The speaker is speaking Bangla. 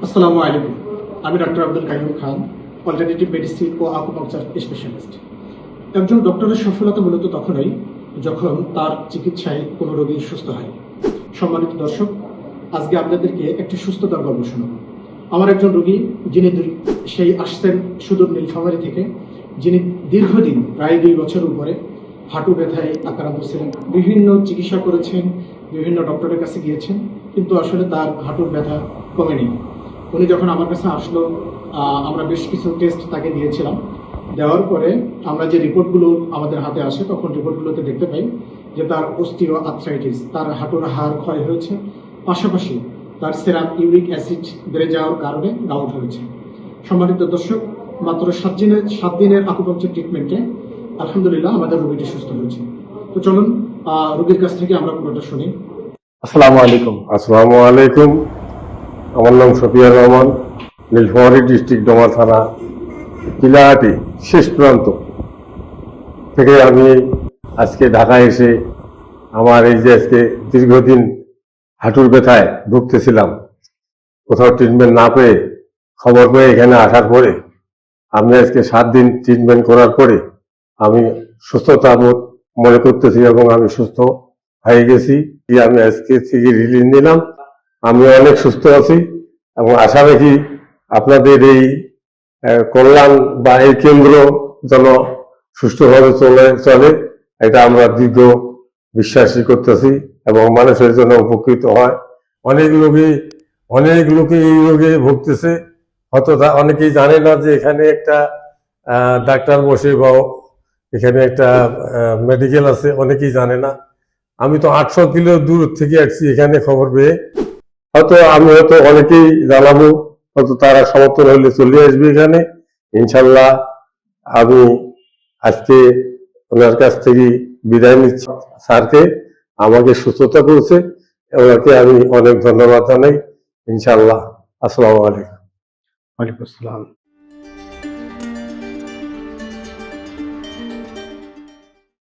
আসসালামু আলাইকুম। আমি ডক্টর আব্দুল কাইয়ুম খান, অল্টারনেটিভ মেডিসিন ও আকুপাংচার স্পেশালিস্ট। একজন ডক্টরের সফলতা মূলত তখনই যখন তার চিকিৎসায় কোনো রোগী সুস্থ হয়। সম্মানিত দর্শক, আজকে আপনাদেরকে একটি সুস্থতার গল্প শোনাব। আমার একজন রোগী, যিনি সেই আসতেন সুদূর নীলফামারী থেকে, যিনি দীর্ঘদিন প্রায় 2 বছর উপরে হাঁটু ব্যথায় আক্রান্ত ছিলেন। বিভিন্ন চিকিৎসা করেছেন, বিভিন্ন ডক্টরের কাছে গিয়েছেন, কিন্তু আসলে তার হাঁটুর ব্যথা কমেনি। উনি যখন আমার কাছে আসলো, আমরা বেশ কিছু টেস্ট তাকে দিয়েছিলাম। দেওয়ার পরে আমরা যে রিপোর্টগুলো আমাদের হাতে আসে, তখন রিপোর্টগুলোতে দেখতে পাই যে তার অস্টিও আর্থ্রাইটিস, তার হাঁটুর হাড় ক্ষয় হয়েছে, পাশাপাশি তার সেরাম ইউরিক অ্যাসিড বেড়ে যাওয়ার কারণে গাউট হয়েছে। সম্মানিত দর্শক, মাত্র 7 দিনের আকুপাংচার ট্রিটমেন্টে আলহামদুলিল্লাহ আমাদের রোগীটি সুস্থ হয়েছে। তো চলুন রোগীর কাছ থেকে আমরা পুরোটা শুনি। আসসালামু আলাইকুম। আসসালামু আলাইকুম। আমার নাম শফিউর রহমান, নীলফামারী ডিস্ট্রিক্ট ডোমা থানা, কিলাহাটি শেষ প্রান্ত থেকে আমি আজকে ঢাকায় এসে আমার এই যে আজকে দীর্ঘদিন হাঁটুর ব্যথায় ভুগতেছিলাম, কোথাও ট্রিটমেন্ট না পেয়ে খবর পেয়ে এখানে আসার পরে আমি আজকে 7 দিন ট্রিটমেন্ট করার পরে আমি সুস্থতা বোধ মনে করতেছি এবং আমি সুস্থ হয়ে গেছি। আমি আজকে থেকে রিলিজ নিলাম, আমি অনেক সুস্থ আছি এবং আশা রাখি আপনাদের এই কল্যাণ বা এই কেন্দ্র যেন সুষ্ঠুভাবে চলে, এটা আমরা দীর্ঘ বিশ্বাসী করতেছি এবং মানুষের জন্য উপকৃত হয়। অনেক লোকে এই রোগে ভুগতেছে, হয়তো অনেকেই জানে না যে এখানে একটা ডাক্তার বসে বা এখানে একটা মেডিকেল আছে, অনেকেই জানে না। আমি তো 800 কিলো দূর থেকে আসছি এখানে খবর পেয়ে, আমি হয়তো অনেকেই জানাবো, হয়তো তারা সমর্থন হলে চলে আসবে এখানে ইনশাল্লাহ। আমি আজকে ওনার কাছ থেকে বিদায় নিচ্ছি। স্যারকে আমাকে সুস্থতা করেছে, ওনাকে আমি অনেক ধন্যবাদ জানাই ইনশাল্লাহ। আসসালামু আলাইকুম। ওয়ালাইকুম আসসালাম।